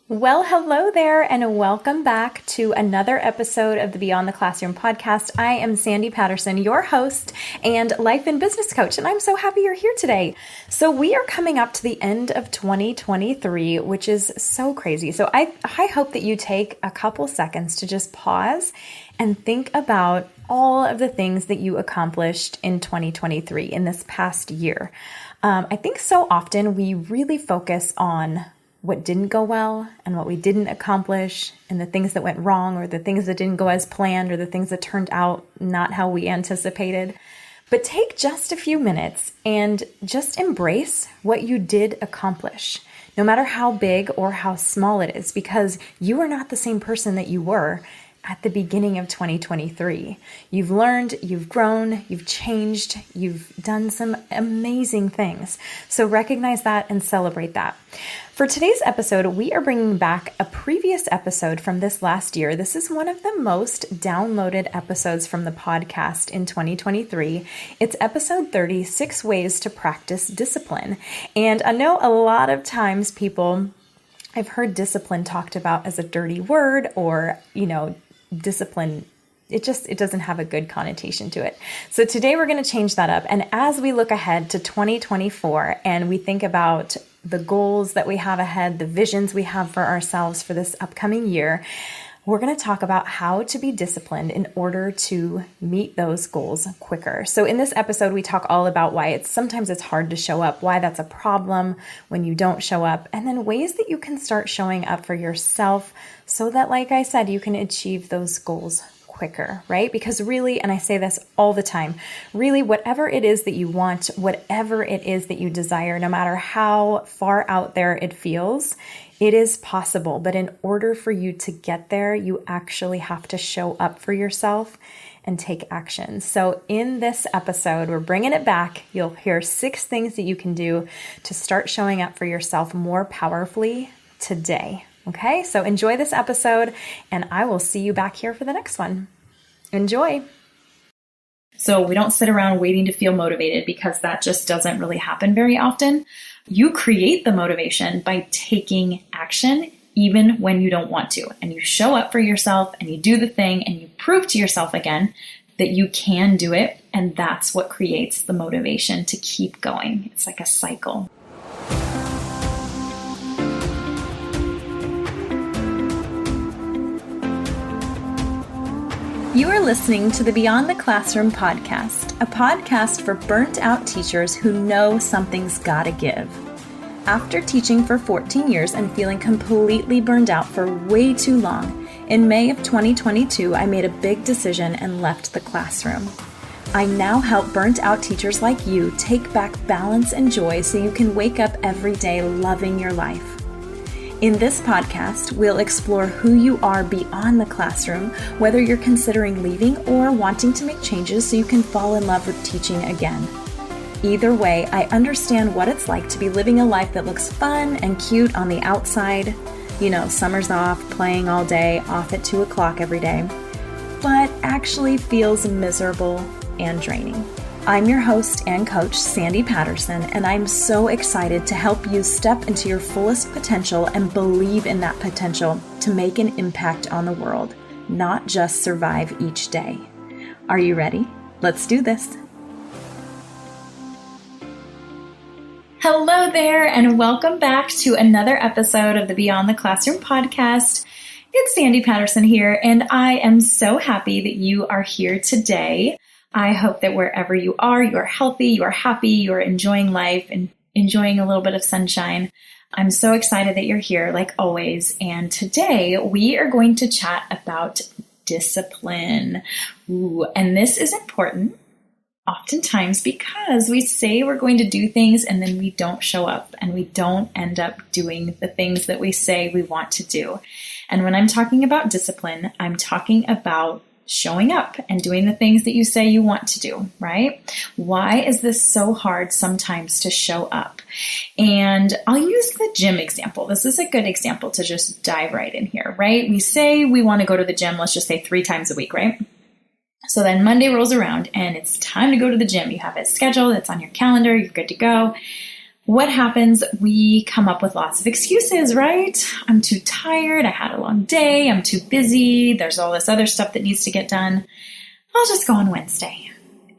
Well, hello there, and welcome back to another episode of the Beyond the Classroom podcast. I am Sandy Patterson, your host and life and business coach, and I'm so happy you're here today. So we are coming up to the end of 2023, which is so crazy. So I hope that you take a couple seconds to just pause and think about all of the things that you accomplished in 2023, in this past year. I think so often we really focus on what didn't go well and what we didn't accomplish and the things that went wrong or the things that didn't go as planned or the things that turned out not how we anticipated. But take just a few minutes and just embrace what you did accomplish, no matter how big or how small it is, because you are not the same person that you were at the beginning of 2023. You've learned, you've grown, you've changed, you've done some amazing things. So recognize that and celebrate that. For today's episode, we are bringing back a previous episode from this last year. This is one of the most downloaded episodes from the podcast in 2023. It's episode 30, 6 Ways to Practice Discipline. And I know a lot of times I've heard discipline talked about as a dirty word or, discipline, it doesn't have a good connotation to it. So today we're going to change that up. And as we look ahead to 2024 and we think about the goals that we have ahead, the visions we have for ourselves for this upcoming year, we're going to talk about how to be disciplined in order to meet those goals quicker. So in this episode, we talk all about why sometimes it's hard to show up, why that's a problem when you don't show up, and then ways that you can start showing up for yourself so that, like I said, you can achieve those goals quicker, right? Because really, and I say this all the time, really, whatever it is that you want, whatever it is that you desire, no matter how far out there it feels, it is possible. But in order for you to get there, you actually have to show up for yourself and take action. So in this episode, we're bringing it back. You'll hear 6 things that you can do to start showing up for yourself more powerfully today. Okay, so enjoy this episode, and I will see you back here for the next one. Enjoy. So we don't sit around waiting to feel motivated, because that just doesn't really happen very often. You create the motivation by taking action even when you don't want to. And you show up for yourself and you do the thing and you prove to yourself again that you can do it. And that's what creates the motivation to keep going. It's like a cycle. You are listening to the Beyond the Classroom podcast, a podcast for burnt out teachers who know something's gotta give. After teaching for 14 years and feeling completely burned out for way too long, in May of 2022, I made a big decision and left the classroom. I now help burnt out teachers like you take back balance and joy so you can wake up every day loving your life. In this podcast, we'll explore who you are beyond the classroom, whether you're considering leaving or wanting to make changes so you can fall in love with teaching again. Either way, I understand what it's like to be living a life that looks fun and cute on the outside. Summer's off, playing all day, off at 2 o'clock every day, but actually feels miserable and draining. I'm your host and coach, Sandy Patterson, and I'm so excited to help you step into your fullest potential and believe in that potential to make an impact on the world, not just survive each day. Are you ready? Let's do this. Hello there, and welcome back to another episode of the Beyond the Classroom podcast. It's Sandy Patterson here, and I am so happy that you are here today. I hope that wherever you are healthy, you are happy, you are enjoying life and enjoying a little bit of sunshine. I'm so excited that you're here, like always. And today we are going to chat about discipline. And this is important oftentimes because we say we're going to do things and then we don't show up and we don't end up doing the things that we say we want to do. And when I'm talking about discipline, I'm talking about showing up and doing the things that you say you want to do, right? Why is this so hard sometimes to show up? And I'll use the gym example. This is a good example to just dive right in here, right? We say we want to go to the gym, let's just say 3 times a week, right? So then Monday rolls around and it's time to go to the gym. You have it scheduled, it's on your calendar, you're good to go. what happens? We come up with lots of excuses, right? I'm too tired. I had a long day. I'm too busy. There's all this other stuff that needs to get done. I'll just go on Wednesday.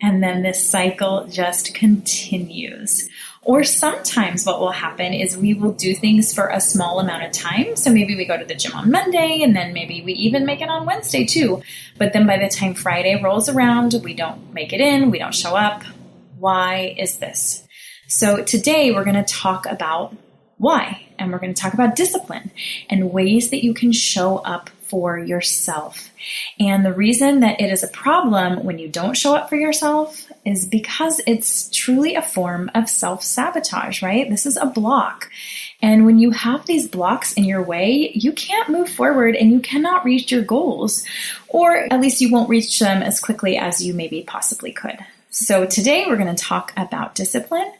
And then this cycle just continues. Or sometimes what will happen is we will do things for a small amount of time. So maybe we go to the gym on Monday, and then maybe we even make it on Wednesday too. But then by the time Friday rolls around, we don't make it in, we don't show up. Why is this? So today we're going to talk about why, and we're going to talk about discipline and ways that you can show up for yourself. And the reason that it is a problem when you don't show up for yourself is because it's truly a form of self-sabotage, right? This is a block. And when you have these blocks in your way, you can't move forward and you cannot reach your goals, or at least you won't reach them as quickly as you maybe possibly could. So today we're going to talk about discipline,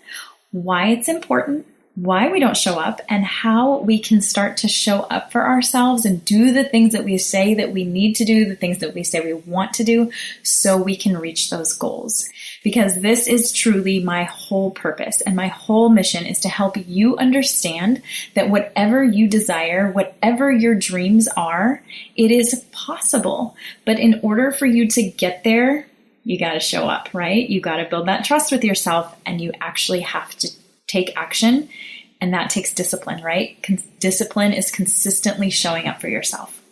why it's important, why we don't show up, and how we can start to show up for ourselves and do the things that we say that we need to do, the things that we say we want to do, so we can reach those goals. Because this is truly my whole purpose and my whole mission is to help you understand that whatever you desire, whatever your dreams are, it is possible. But in order for you to get there, you got to show up, right? You got to build that trust with yourself, and you actually have to take action, and that takes discipline, right? Discipline is consistently showing up for yourself.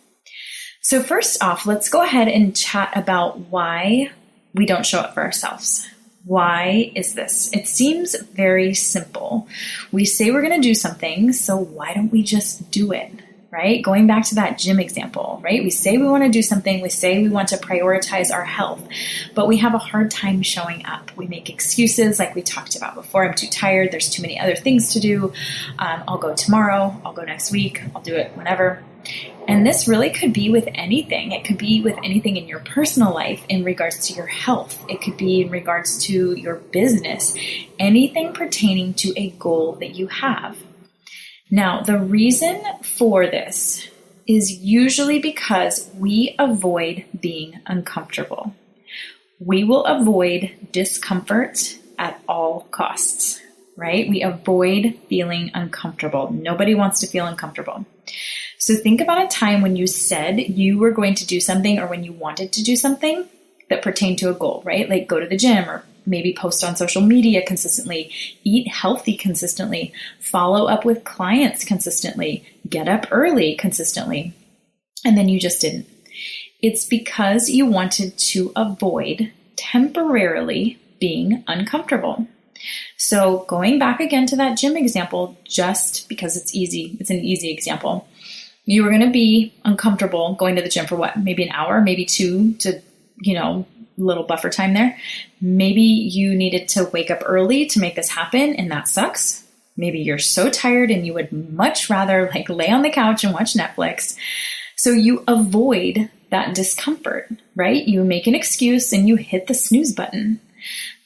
So first off, let's go ahead and chat about why we don't show up for ourselves. Why is this? It seems very simple. We say we're going to do something, so why don't we just do it? Right? Going back to that gym example, right? We say we want to do something. We say we want to prioritize our health, but we have a hard time showing up. We make excuses like we talked about before. I'm too tired. There's too many other things to do. I'll go tomorrow. I'll go next week. I'll do it whenever. And this really could be with anything. It could be with anything in your personal life in regards to your health. It could be in regards to your business, anything pertaining to a goal that you have. Now, the reason for this is usually because we avoid being uncomfortable. We will avoid discomfort at all costs, right? We avoid feeling uncomfortable. Nobody wants to feel uncomfortable. So think about a time when you said you were going to do something, or when you wanted to do something that pertained to a goal, right? Like go to the gym, or maybe post on social media consistently, eat healthy consistently, follow up with clients consistently, get up early consistently, and then you just didn't. It's because you wanted to avoid temporarily being uncomfortable. So going back again to that gym example, just because it's easy, it's an easy example. You were going to be uncomfortable going to the gym for what? Maybe an hour, maybe two, to, little buffer time there. Maybe you needed to wake up early to make this happen, and that sucks. Maybe you're so tired and you would much rather lay on the couch and watch Netflix. So you avoid that discomfort, right? You make an excuse and you hit the snooze button.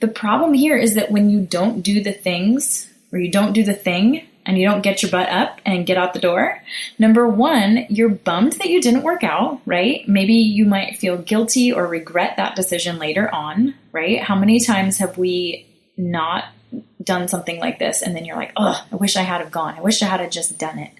The problem here is that when you don't do the things, or you don't do the thing, and you don't get your butt up and get out the door, number one, you're bummed that you didn't work out, right? Maybe you might feel guilty or regret that decision later on, right? How many times have we not done something like this, and then you're like, oh, I wish I had have gone. I wish I had have just done it.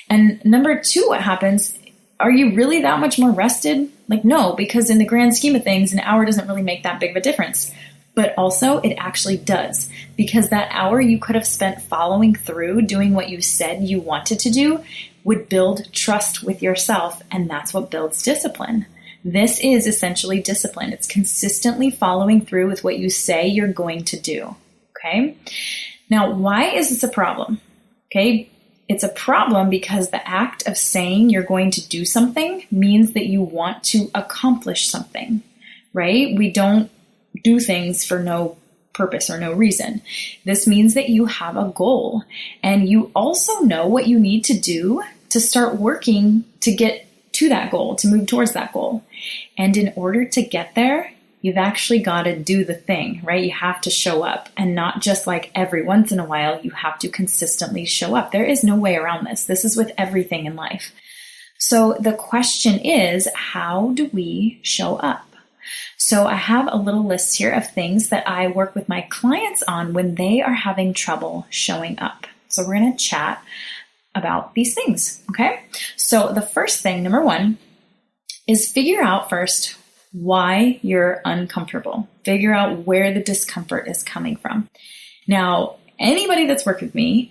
And number two, what happens? Are you really that much more rested? No, because in the grand scheme of things, an hour doesn't really make that big of a difference. But also it actually does, because that hour you could have spent following through, doing what you said you wanted to do, would build trust with yourself. And that's what builds discipline. This is essentially discipline. It's consistently following through with what you say you're going to do. Okay. Now, why is this a problem? Okay. It's a problem because the act of saying you're going to do something means that you want to accomplish something, right? We don't do things for no purpose or no reason. This means that you have a goal, and you also know what you need to do to start working to get to that goal, to move towards that goal. And in order to get there, you've actually got to do the thing, right? You have to show up, and not just every once in a while. You have to consistently show up. There is no way around this. This is with everything in life. So the question is, how do we show up? So I have a little list here of things that I work with my clients on when they are having trouble showing up. So we're going to chat about these things, okay? So the first thing, number one, is figure out first why you're uncomfortable. Figure out where the discomfort is coming from. Now, anybody that's worked with me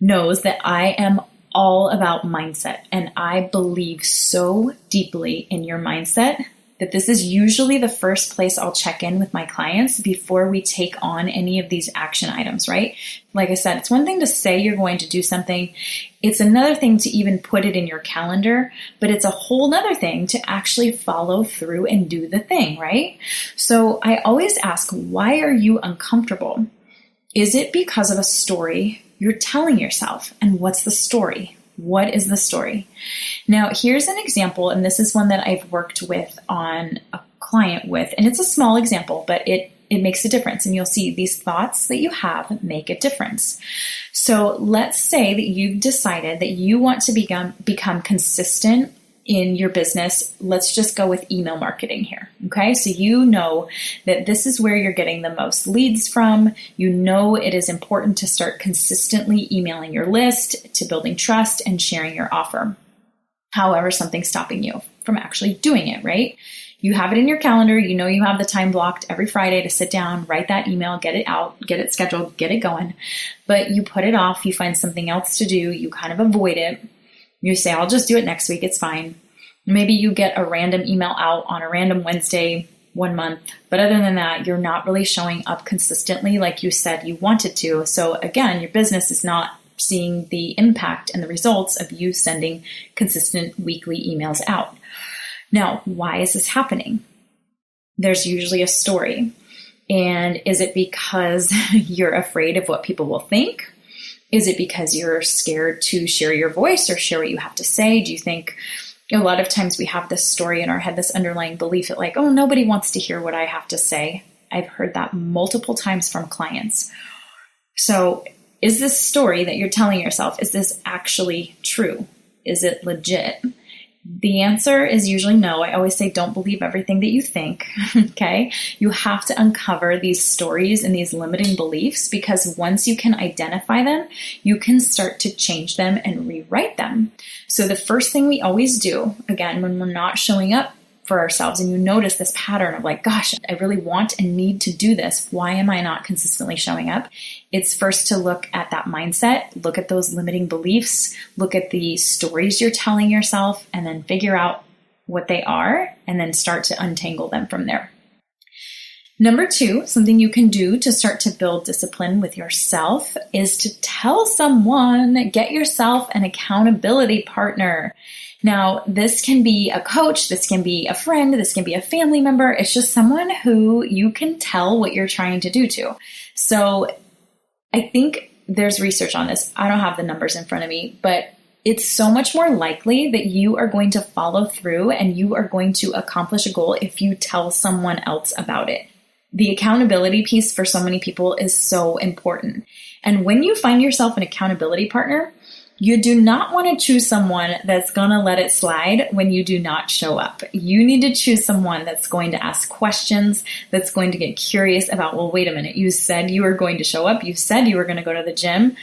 knows that I am all about mindset, and I believe so deeply in your mindset that this is usually the first place I'll check in with my clients before we take on any of these action items, right? Like I said, it's one thing to say you're going to do something. It's another thing to even put it in your calendar, but it's a whole other thing to actually follow through and do the thing, right? So I always ask, why are you uncomfortable? Is it because of a story you're telling yourself? And what's the story? What is the story? Now, here's an example, and this is one that I've worked with on a client with, and it's a small example, but it makes a difference. And you'll see these thoughts that you have make a difference. So let's say that you've decided that you want to become consistent in your business. Let's just go with email marketing here. Okay. So you know that this is where you're getting the most leads from. You know it is important to start consistently emailing your list, to building trust and sharing your offer. However, something's stopping you from actually doing it, right? You have it in your calendar. You know you have the time blocked every Friday to sit down, write that email, get it out, get it scheduled, get it going. But you put it off. You find something else to do. You kind of avoid it. You say, I'll just do it next week. It's fine. Maybe you get a random email out on a random Wednesday 1 month. But other than that, you're not really showing up consistently like you said you wanted to. So again, your business is not seeing the impact and the results of you sending consistent weekly emails out. Now, why is this happening? There's usually a story. And is it because you're afraid of what people will think? Is it because you're scared to share your voice or share what you have to say? Do you think a lot of times we have this story in our head, this underlying belief that like, oh, nobody wants to hear what I have to say. I've heard that multiple times from clients. So is this story that you're telling yourself, is this actually true? Is it legit? The answer is usually no. I always say, don't believe everything that you think, okay? You have to uncover these stories and these limiting beliefs, because once you can identify them, you can start to change them and rewrite them. So the first thing we always do, again, when we're not showing up for ourselves and you notice this pattern of like, gosh, I really want and need to do this. Why am I not consistently showing up? It's first to look at that mindset, look at those limiting beliefs, look at the stories you're telling yourself, and then figure out what they are, and then start to untangle them from there. Number two, something you can do to start to build discipline with yourself is to tell someone, get yourself an accountability partner. Now, this can be a coach, this can be a friend, this can be a family member. It's just someone who you can tell what you're trying to do to. So I think there's research on this. I don't have the numbers in front of me, but it's so much more likely that you are going to follow through and you are going to accomplish a goal if you tell someone else about it. The accountability piece for so many people is so important. And when you find yourself an accountability partner, you do not want to choose someone that's going to let it slide when you do not show up. You need to choose someone that's going to ask questions, that's going to get curious about, well, wait a minute, you said you were going to show up. You said you were going to go to the gym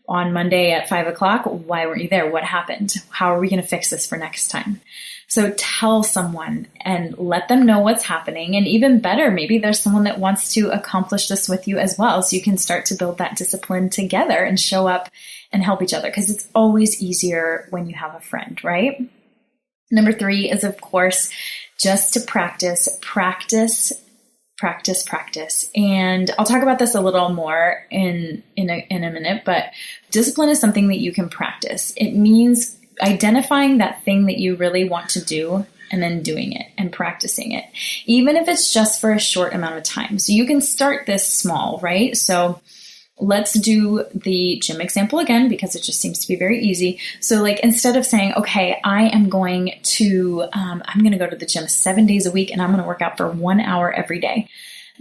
on Monday at 5 o'clock. Why weren't you there? What happened? How are we going to fix this for next time? So tell someone and let them know what's happening. And even better, maybe there's someone that wants to accomplish this with you as well. So you can start to build that discipline together and show up and help each other, because it's always easier when you have a friend, right? Number three is, of course, just to practice. And I'll talk about this a little more in a minute, but discipline is something that you can practice. It means identifying that thing that you really want to do and then doing it and practicing it, even if it's just for a short amount of time. So you can start this small, right? So let's do the gym example again, because it just seems to be very easy. So like, instead of saying, okay, I'm going to go to the gym 7 days a week and I'm going to work out for 1 hour every day.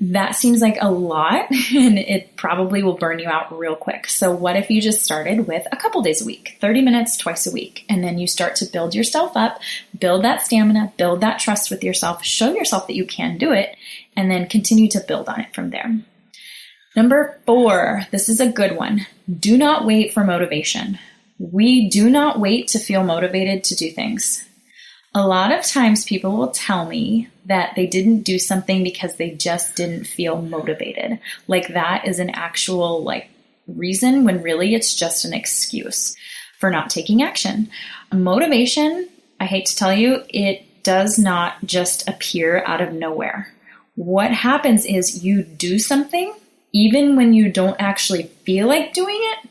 That seems like a lot and it probably will burn you out real quick. So what if you just started with a couple days a week, 30 minutes twice a week, and then you start to build yourself up, build that stamina, build that trust with yourself, show yourself that you can do it, and then continue to build on it from there. Number 4, this is a good one. Do not wait for motivation. We do not wait to feel motivated to do things. A lot of times people will tell me that they didn't do something because they just didn't feel motivated. Like that is an actual reason when really it's just an excuse for not taking action. Motivation, I hate to tell you, it does not just appear out of nowhere. What happens is you do something even when you don't actually feel like doing it,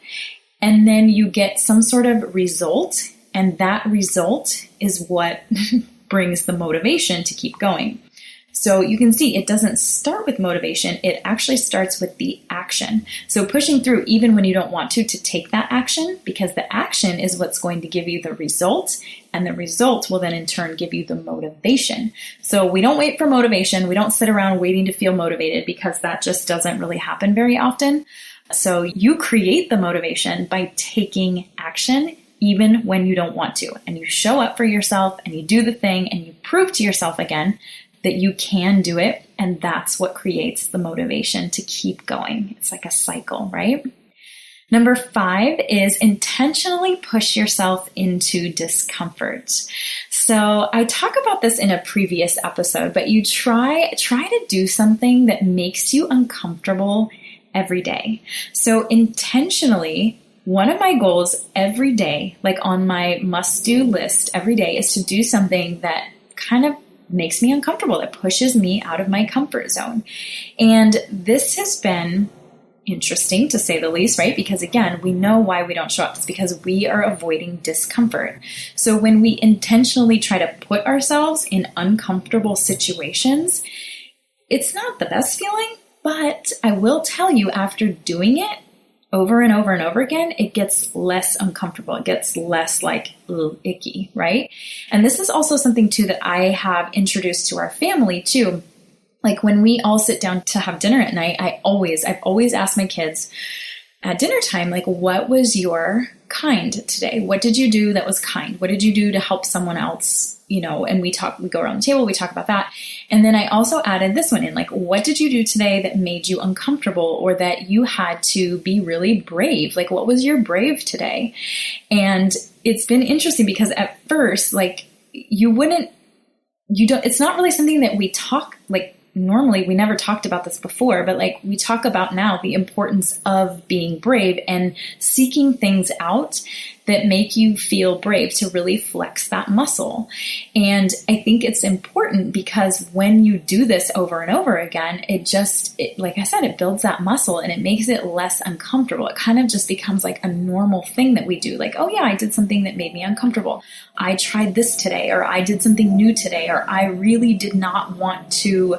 and then you get some sort of result, and that result is what brings the motivation to keep going. So you can see it doesn't start with motivation, it actually starts with the action. So pushing through even when you don't want to take that action, because the action is what's going to give you the result, and the result will then in turn give you the motivation. So we don't wait for motivation, we don't sit around waiting to feel motivated, because that just doesn't really happen very often. So you create the motivation by taking action even when you don't want to, and you show up for yourself and you do the thing and you prove to yourself again that you can do it, and that's what creates the motivation to keep going. It's like a cycle, right? Number 5 is intentionally push yourself into discomfort. So I talk about this in a previous episode, but you try to do something that makes you uncomfortable every day. So intentionally, one of my goals every day, like on my must-do list every day, is to do something that kind of makes me uncomfortable, that pushes me out of my comfort zone. And this has been interesting to say the least, right? Because again, we know why we don't show up. It's because we are avoiding discomfort. So when we intentionally try to put ourselves in uncomfortable situations, it's not the best feeling, but I will tell you, after doing it over and over and over again, it gets less uncomfortable. It gets less icky, right? And this is also something too that I have introduced to our family too. Like when we all sit down to have dinner at night, I've always asked my kids at dinner time, what was your kind today? What did you do that was kind? What did you do to help someone else? And we go around the table, we talk about that. And then I also added this one in, what did you do today that made you uncomfortable, or that you had to be really brave? What was your brave today? And it's been interesting because at first, it's not really something that we talk, normally we never talked about this before, but we talk about now the importance of being brave and seeking things out that make you feel brave, to really flex that muscle. And I think it's important because when you do this over and over again, like I said, it builds that muscle and it makes it less uncomfortable. It kind of just becomes a normal thing that we do. Oh yeah, I did something that made me uncomfortable. I tried this today, or I did something new today, or I really did not want to,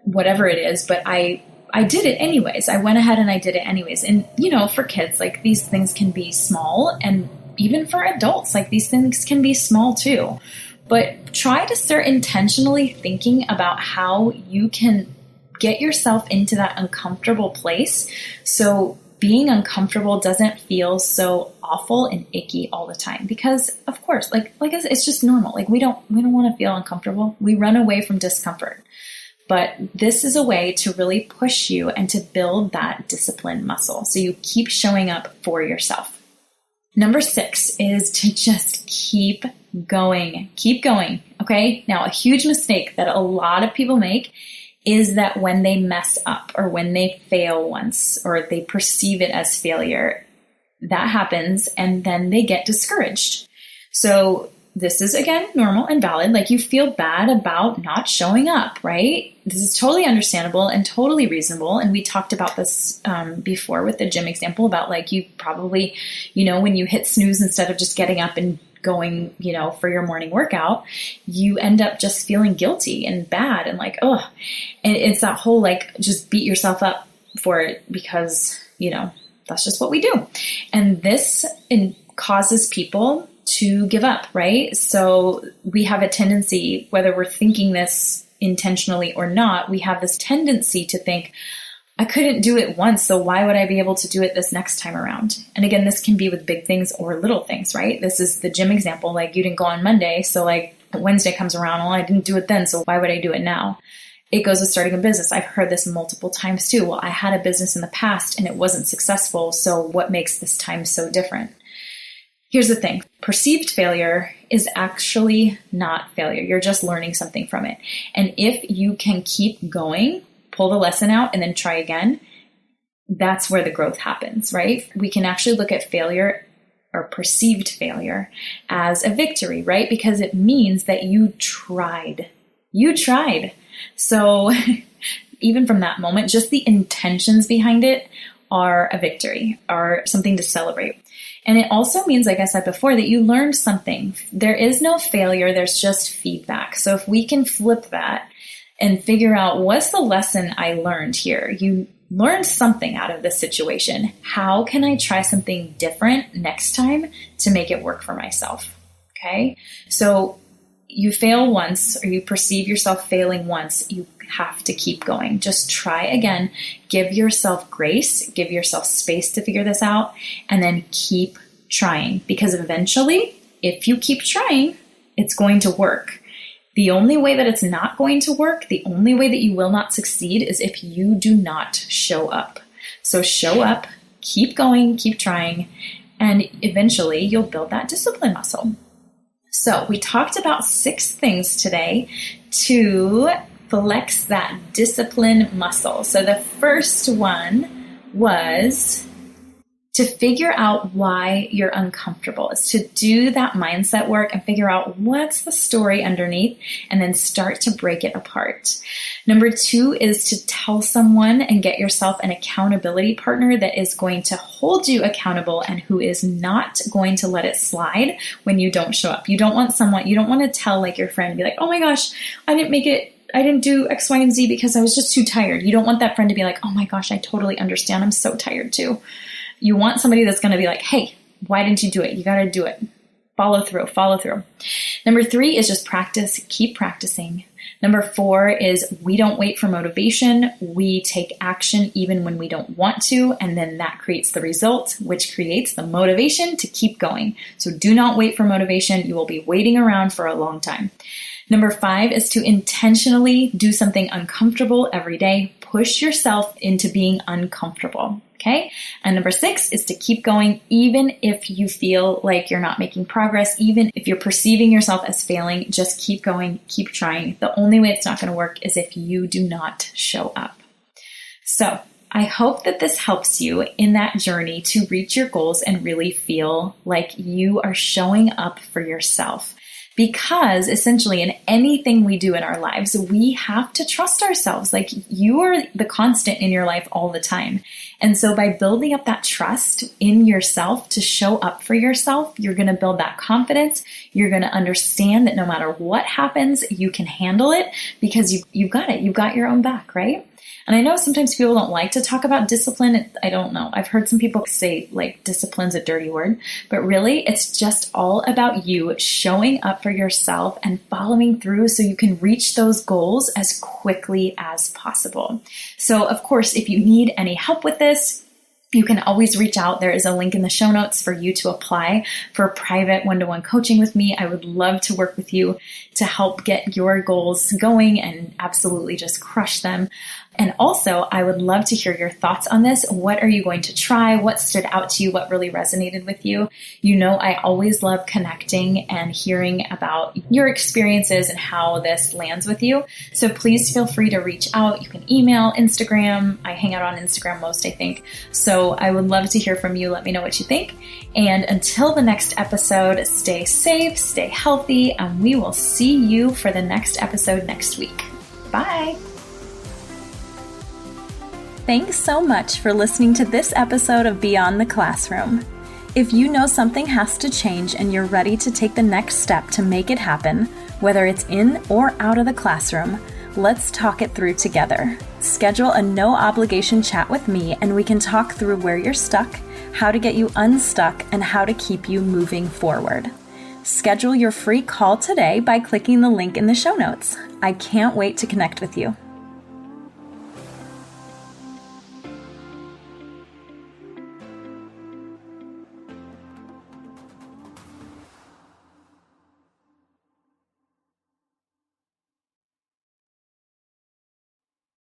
whatever it is, but I did it anyways. I went ahead and I did it anyways. And, for kids, these things can be small, and even for adults, these things can be small too. But try to start intentionally thinking about how you can get yourself into that uncomfortable place, so being uncomfortable doesn't feel so awful and icky all the time. Because of course, it's just normal. We don't want to feel uncomfortable. We run away from discomfort. But this is a way to really push you and to build that discipline muscle, so you keep showing up for yourself. Number 6 is to just keep going. Keep going, okay? Now, a huge mistake that a lot of people make is that when they mess up, or when they fail once, or they perceive it as failure, that happens and then they get discouraged. So this is, again, normal and valid. You feel bad about not showing up, right? This is totally understandable and totally reasonable. And we talked about this before with the gym example about you probably, when you hit snooze instead of just getting up and going, for your morning workout, you end up just feeling guilty and bad and ugh. And it's that whole just beat yourself up for it because, that's just what we do. And this causes people to give up, right? So we have a tendency, whether we're thinking this, intentionally or not, we have this tendency to think, I couldn't do it once, so why would I be able to do it this next time around? And again, this can be with big things or little things, right? This is the gym example. Like, you didn't go on Monday, so like Wednesday comes around, well, I didn't do it then, so why would I do it now? It goes with starting a business. I've heard this multiple times too. Well, I had a business in the past and it wasn't successful, so what makes this time so different? Here's the thing. Perceived failure is actually not failure. You're just learning something from it. And if you can keep going, pull the lesson out and then try again, that's where the growth happens, right? We can actually look at failure or perceived failure as a victory, right? Because it means that you tried. You tried. So even from that moment, just the intentions behind it are a victory, are something to celebrate. And it also means, like I said before, that you learned something. There is no failure, there's just feedback. So if we can flip that and figure out, what's the lesson I learned here? You learned something out of this situation. How can I try something different next time to make it work for myself? Okay. So you fail once, or you perceive yourself failing once, you have to keep going. Just try again. Give yourself grace, give yourself space to figure this out, and then keep trying. Because eventually, if you keep trying, it's going to work. The only way that it's not going to work, the only way that you will not succeed, is if you do not show up. So show up, keep going, keep trying, and eventually you'll build that discipline muscle. So we talked about 6 things today to flex that discipline muscle. So the first one was to figure out why you're uncomfortable. It's to do that mindset work and figure out what's the story underneath and then start to break it apart. Number 2 is to tell someone and get yourself an accountability partner that is going to hold you accountable and who is not going to let it slide when you don't show up. You don't want to tell like your friend, be like, oh my gosh, I didn't make it. I didn't do X, Y, and Z because I was just too tired. You don't want that friend to be like, oh my gosh, I totally understand. I'm so tired too. You want somebody that's going to be like, hey, why didn't you do it? You got to do it. Follow through. Number 3 is just practice. Keep practicing. Number 4 is we don't wait for motivation. We take action even when we don't want to. And then that creates the result, which creates the motivation to keep going. So do not wait for motivation. You will be waiting around for a long time. Number 5 is to intentionally do something uncomfortable every day. Push yourself into being uncomfortable. Okay. And number 6 is to keep going, even if you feel like you're not making progress, even if you're perceiving yourself as failing, just keep going, keep trying. The only way it's not going to work is if you do not show up. So I hope that this helps you in that journey to reach your goals and really feel like you are showing up for yourself. Because essentially in anything we do in our lives, we have to trust ourselves. Like, you are the constant in your life all the time. And so by building up that trust in yourself to show up for yourself, you're going to build that confidence. You're going to understand that no matter what happens, you can handle it because you've got it. You've got your own back, right? And I know sometimes people don't like to talk about discipline. I don't know. I've heard some people say like discipline's a dirty word, but really it's just all about you showing up for yourself and following through so you can reach those goals as quickly as possible. So of course, if you need any help with this, you can always reach out. There is a link in the show notes for you to apply for private one-to-one coaching with me. I would love to work with you to help get your goals going and absolutely just crush them. And also, I would love to hear your thoughts on this. What are you going to try? What stood out to you? What really resonated with you? You know, I always love connecting and hearing about your experiences and how this lands with you. So please feel free to reach out. You can email, Instagram. I hang out on Instagram most, I think. So I would love to hear from you. Let me know what you think. And until the next episode, stay safe, stay healthy, and we will see you for the next episode next week. Bye. Thanks so much for listening to this episode of Beyond the Classroom. If you know something has to change and you're ready to take the next step to make it happen, whether it's in or out of the classroom, let's talk it through together. Schedule a no-obligation chat with me and we can talk through where you're stuck, how to get you unstuck, and how to keep you moving forward. Schedule your free call today by clicking the link in the show notes. I can't wait to connect with you.